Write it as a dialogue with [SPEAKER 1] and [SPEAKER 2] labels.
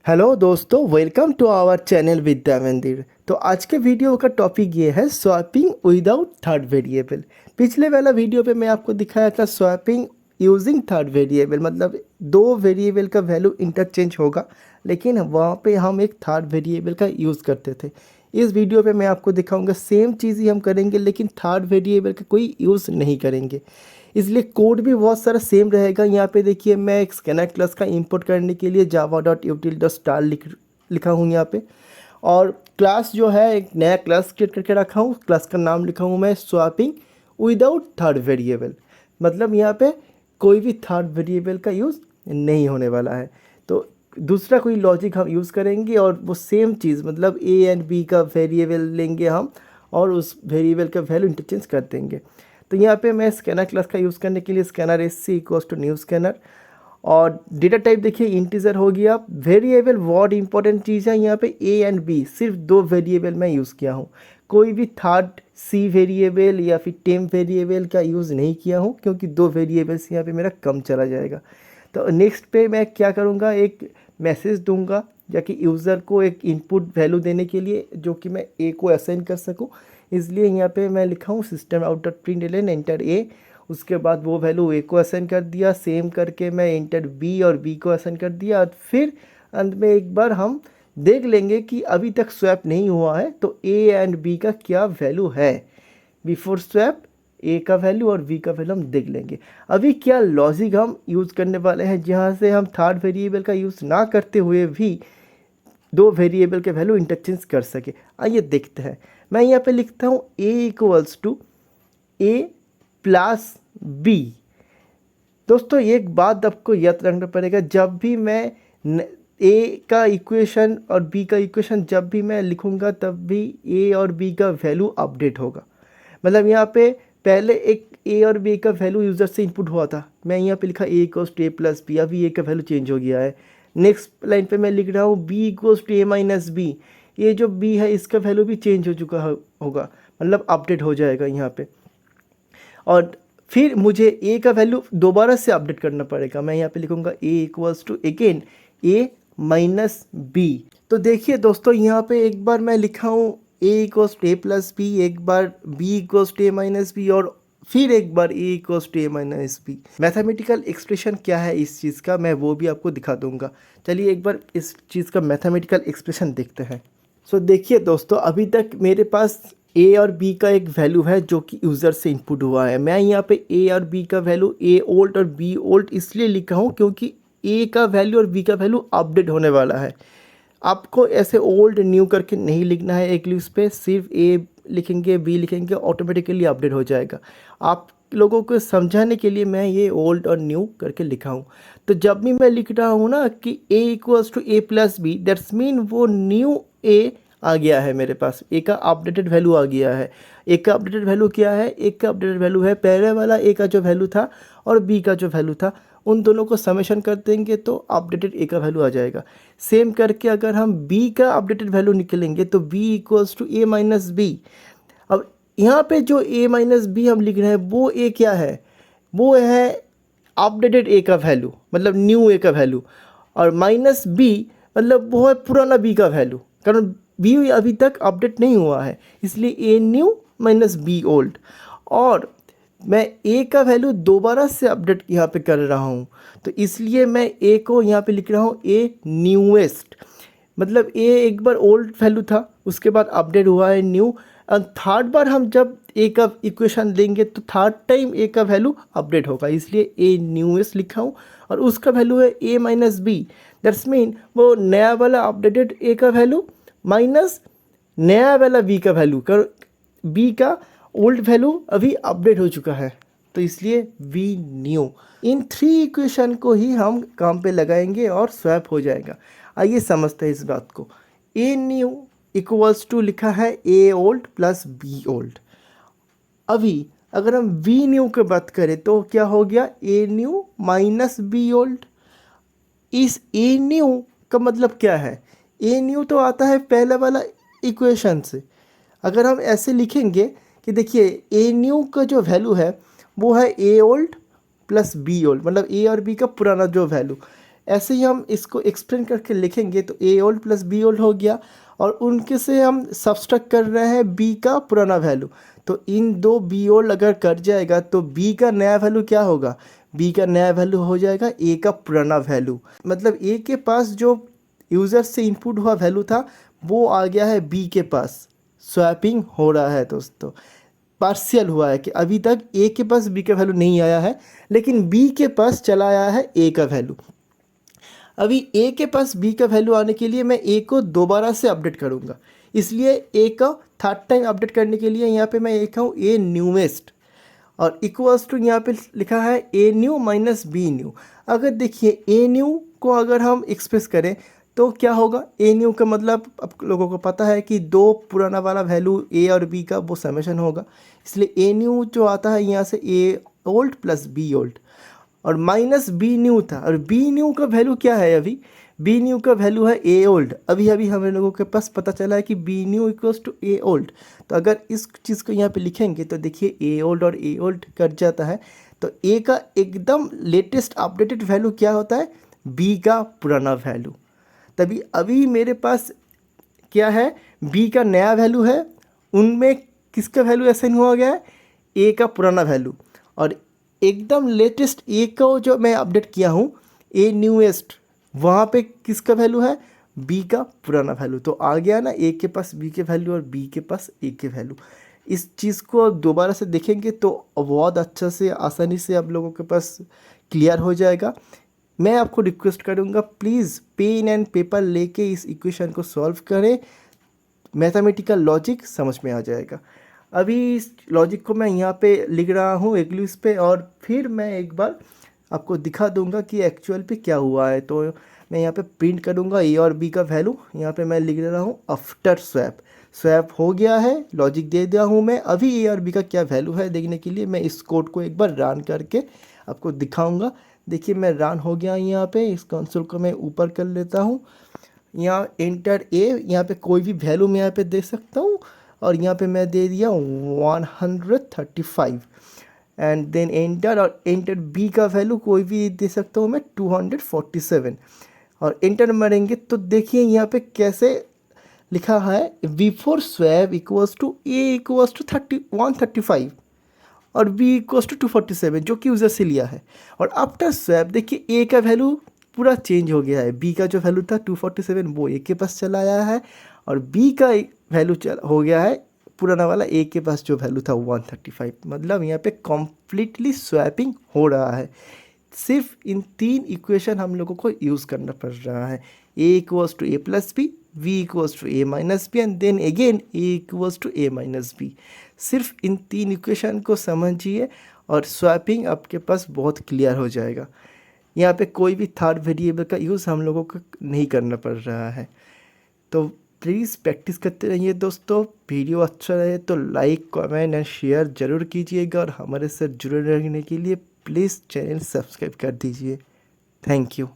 [SPEAKER 1] Hello दोस्तों, welcome to our channel विद्या मंदिर। तो आज के वीडियो का टॉपिक ये है स्वैपिंग विदाउट थर्ड वेरिएबल। पिछले वाला वीडियो पे मैं आपको दिखाया था स्वैपिंग यूजिंग थर्ड वेरिएबल, मतलब दो वेरिएबल का वैल्यू इंटरचेंज होगा, लेकिन वहाँ पे हम एक थर्ड वेरिएबल का यूज़ करते थे। इस वीडियो पे मैं आपको दिखाऊंगा सेम चीज़ ही हम करेंगे, लेकिन थर्ड वेरिएबल का कोई यूज़ नहीं करेंगे। इसलिए कोड भी बहुत सारा सेम रहेगा। यहाँ पे देखिए, मैं एक स्कैनर क्लास का इंपोर्ट करने के लिए java.util.star लिखा हूँ यहाँ पे। और क्लास जो है एक नया क्लास क्रिएट करके रखा हूँ। क्लास का नाम लिखा हूँ मैं स्वैपिंग विदाउट थर्ड वेरिएबल, मतलब यहाँ पे कोई भी थर्ड वेरिएबल का यूज़ नहीं होने वाला है। तो दूसरा कोई लॉजिक हम यूज़ करेंगे और वो सेम चीज़, मतलब ए एंड बी का वेरिएबल लेंगे हम और उस वेरिएबल का वैल्यू इंटरचेंज कर देंगे। तो यहाँ पे मैं स्कैनर क्लास का यूज़ करने के लिए scanner SC equals to new scanner, और डेटा टाइप देखिए इंटीजर हो गया। वेरिएबल बहुत इंपॉर्टेंट चीज़ है, यहाँ पे ए एंड बी सिर्फ दो वेरिएबल मैं यूज़ किया हूँ। कोई भी थर्ड सी वेरिएबल या फिर टेम्प वेरिएबल का यूज़ नहीं किया हूँ, क्योंकि दो वेरिएबल्स यहाँ पे मेरा कम चला जाएगा। तो नेक्स्ट पे मैं क्या करूँगा, एक मैसेज दूंगा जाकि यूज़र को एक इनपुट वैल्यू देने के लिए, जो कि मैं ए को असाइन कर सकूँ। इसलिए यहाँ पे मैं लिखा हूँ system out dot println enter A. उसके बाद वो वैल्यू ए को असाइन कर दिया, सेम करके मैं एंटर बी और बी को असाइन कर दिया। और फिर अंत में एक बार हम देख लेंगे कि अभी तक स्वैप नहीं हुआ है तो ए एंड बी का क्या वैल्यू है। बिफोर स्वैप ए का वैल्यू और बी का वैल्यू हम देख लेंगे। अभी क्या लॉजिक हम यूज़ करने वाले हैं जहाँ से हम थर्ड वेरिएबल का यूज़ ना करते हुए भी दो वेरिएबल के वैल्यू इंटरचेंज कर सके। आइए देखते हैं। मैं यहाँ पे लिखता हूँ A equals to A plus B. दोस्तों एक बात आपको याद रखना पड़ेगा, जब भी मैं ए का इक्वेशन और बी का इक्वेशन जब भी मैं लिखूंगा तब भी ए और बी का वैल्यू अपडेट होगा। मतलब यहाँ पे पहले एक ए और बी का वैल्यू यूज़र से इनपुट हुआ था, मैं यहाँ पे लिखा A equals to A plus B, अभी ए का वैल्यू चेंज हो गया है। नेक्स्ट लाइन पे मैं लिख रहा हूँ B equals to A minus B, ये जो बी है इसका वैल्यू भी चेंज हो चुका होगा, मतलब अपडेट हो जाएगा यहाँ पे। और फिर मुझे ए का वैल्यू दोबारा से अपडेट करना पड़ेगा। मैं यहाँ पे लिखूँगा A equals to again A minus B. तो देखिए दोस्तों, यहाँ पे एक बार मैं लिखा हूँ A equals to A plus B, एक बार B equals to A minus B, और फिर एक बार A equals to A minus B. Mathematical expression क्या है इस चीज़ का, मैं वो भी आपको दिखा दूंगा। चलिए एक बार इस चीज़ का मैथमेटिकल एक्सप्रेशन देखते हैं। सो देखिए दोस्तों, अभी तक मेरे पास ए और बी का एक वैल्यू है जो कि यूज़र से इनपुट हुआ है। मैं यहाँ पे ए और बी का वैल्यू ए ओल्ड और बी ओल्ड इसलिए लिखा हूँ क्योंकि ए का वैल्यू और बी का वैल्यू अपडेट होने वाला है। आपको ऐसे ओल्ड न्यू करके नहीं लिखना है एक लिस्ट पे, सिर्फ ए लिखेंगे बी लिखेंगे ऑटोमेटिकली अपडेट हो जाएगा। आप लोगों को समझाने के लिए मैं ये ओल्ड और न्यू करके लिखा हूँ। तो जब भी मैं लिख रहा हूँ ना कि A equals to A plus B, that's mean वो न्यू ए आ गया है मेरे पास, ए का अपडेटेड वैल्यू आ गया है। ए का अपडेटेड वैल्यू क्या है, ए का अपडेटेड वैल्यू है पहले वाला ए का जो वैल्यू था और बी का जो वैल्यू था, उन दोनों को समेशन कर देंगे तो अपडेटेड ए का वैल्यू आ जाएगा। सेम करके अगर हम बी का अपडेटेड वैल्यू निकलेंगे तो B equals to A minus B. अब यहाँ पे जो ए माइनस बी हम लिख रहे हैं वो ए क्या है, वो है अपडेटेड ए का वैल्यू, मतलब न्यू ए का वैल्यू। और माइनस बी मतलब वो है पुराना बी का वैल्यू, कारण बी अभी तक अपडेट नहीं हुआ है, इसलिए A new minus B old. और मैं ए का वैल्यू दोबारा से अपडेट यहाँ पे कर रहा हूँ, तो इसलिए मैं ए को यहाँ पे लिख रहा हूँ ए न्यूएस्ट। मतलब ए एक बार ओल्ड वैल्यू था, उसके बाद अपडेट हुआ है न्यू, और थर्ड बार हम जब ए का इक्वेशन देंगे तो थर्ड टाइम ए का वैल्यू अपडेट होगा, इसलिए ए न्यूएस्ट लिखा हूँ। और उसका वैल्यू है ए माइनस बी, दैट्स मीन वो नया वाला अपडेटेड ए का वैल्यू माइनस नया वाला बी का वैल्यू, कर बी का ओल्ड वैल्यू अभी अपडेट हो चुका है, तो इसलिए वी न्यू। इन थ्री इक्वेशन को ही हम काम पे लगाएंगे और स्वैप हो जाएगा। आइए समझते हैं इस बात को। ए न्यू इक्वल्स टू लिखा है ए ओल्ड प्लस बी ओल्ड। अभी अगर हम वी न्यू की बात करें तो क्या हो गया, A new minus B old. इस ए न्यू का मतलब क्या है, ए न्यू तो आता है पहला वाला इक्वेशन से। अगर हम ऐसे लिखेंगे कि देखिए ए न्यू का जो वैल्यू है वो है ए ओल्ड प्लस बी ओल्ड, मतलब ए और बी का पुराना जो वैल्यू। ऐसे ही हम इसको एक्सप्लेन करके लिखेंगे तो ए ओल्ड प्लस बी ओल्ड हो गया, और उनके से हम सब्सट्रैक्ट कर रहे हैं बी का पुराना वैल्यू। तो इन दो बी ओल्ड अगर कट जाएगा तो बी का नया वैल्यू क्या होगा, बी का नया वैल्यू हो जाएगा ए का पुराना वैल्यू। मतलब ए के पास जो यूज़र से इनपुट हुआ वैल्यू था वो आ गया है बी के पास। स्वैपिंग हो रहा है दोस्तों, पार्शियल हुआ है कि अभी तक ए के पास बी का वैल्यू नहीं आया है, लेकिन बी के पास चला आया है ए का वैल्यू। अभी ए के पास बी का वैल्यू आने के लिए मैं ए को दोबारा से अपडेट करूँगा, इसलिए ए का थर्ड टाइम अपडेट करने के लिए यहाँ पे मैं लिखा हूँ ए न्यूएस्ट, और इक्वल्स टू यहाँ पे लिखा है A new minus B new. अगर देखिए ए न्यू को अगर हम एक्सप्रेस करें तो क्या होगा, ए न्यू का मतलब आप लोगों को पता है कि दो पुराना वाला वैल्यू ए और बी का वो समेशन होगा, इसलिए ए न्यू जो आता है यहाँ से ए ओल्ड प्लस बी ओल्ड, और माइनस बी न्यू था, और बी न्यू का वैल्यू क्या है, अभी बी न्यू का वैल्यू है ए ओल्ड। अभी अभी हम लोगों के पास पता चला है कि B new equals to A old. तो अगर इस चीज़ को यहाँ पे लिखेंगे तो देखिए ए ओल्ड और ए ओल्ड कट जाता है, तो ए का एकदम लेटेस्ट अपडेटेड वैल्यू क्या होता है, बी का पुराना वैल्यू। तभी अभी मेरे पास क्या है, बी का नया वैल्यू है, उनमें किसका वैल्यू असाइन हुआ गया है, ए का पुराना वैल्यू, और एकदम लेटेस्ट ए को जो मैं अपडेट किया हूँ ए न्यूएस्ट, वहाँ पे किसका वैल्यू है, बी का पुराना वैल्यू। तो आ गया ना ए के पास बी के वैल्यू और बी के पास ए के वैल्यू। इस चीज़ को दोबारा से देखेंगे तो बहुत अच्छा से आसानी से आप लोगों के पास क्लियर हो जाएगा। मैं आपको रिक्वेस्ट करूँगा प्लीज़ पेन एंड पेपर लेके इस इक्वेशन को सॉल्व करें, मैथमेटिकल लॉजिक समझ में आ जाएगा। अभी इस लॉजिक को मैं यहाँ पे लिख रहा हूँ एग्लिप्स पे, और फिर मैं एक बार आपको दिखा दूंगा कि एक्चुअल पे क्या हुआ है। तो मैं यहाँ पे प्रिंट करूँगा ए और बी का वैल्यू, यहाँ पे मैं लिख रहा हूँ आफ्टर स्वैप। स्वैप हो गया है, लॉजिक दे दिया हूँ मैं। अभी ए और बी का क्या वैल्यू है देखने के लिए मैं इस कोड को एक बार रन करके आपको दिखाऊँगा। देखिए मैं रन हो गया यहाँ पे, इस कंसोल को मैं ऊपर कर लेता हूँ। यहाँ एंटर ए, यहाँ पे कोई भी वैल्यू मैं यहाँ पे दे सकता हूँ, और यहाँ पे मैं दे दिया 135 एंड देन एंटर, और एंटर बी का वैल्यू कोई भी दे सकता हूँ मैं 247, और एंटर मारेंगे तो देखिए यहाँ पे कैसे लिखा है, before swap equals to A equals to 135 और बी इक्वल्स टू 247 जो कि यूज़र से लिया है। और आफ्टर स्वैप देखिए ए का वैल्यू पूरा चेंज हो गया है, बी का जो वैल्यू था 247 वो ए के पास चला आया है, और बी का वैल्यू हो गया है पुराना वाला ए के पास जो वैल्यू था 135। मतलब यहाँ पे कम्प्लीटली स्वैपिंग हो रहा है। सिर्फ इन तीन इक्वेशन हम लोगों को यूज़ करना पड़ रहा है, A equals to A plus B, B equals to A minus B and then again A equals to A minus B. सिर्फ इन तीन इक्वेशन को समझिए और स्वैपिंग आपके पास बहुत क्लियर हो जाएगा। यहाँ पे कोई भी थर्ड वेरिएबल का यूज़ हम लोगों को नहीं करना पड़ रहा है। तो प्लीज़ प्रैक्टिस करते रहिए दोस्तों। वीडियो अच्छा रहे तो लाइक कमेंट एंड शेयर ज़रूर कीजिएगा, और हमारे साथ जुड़े रहने के लिए प्लीज़ चैनल सब्सक्राइब कर दीजिए। Thank you.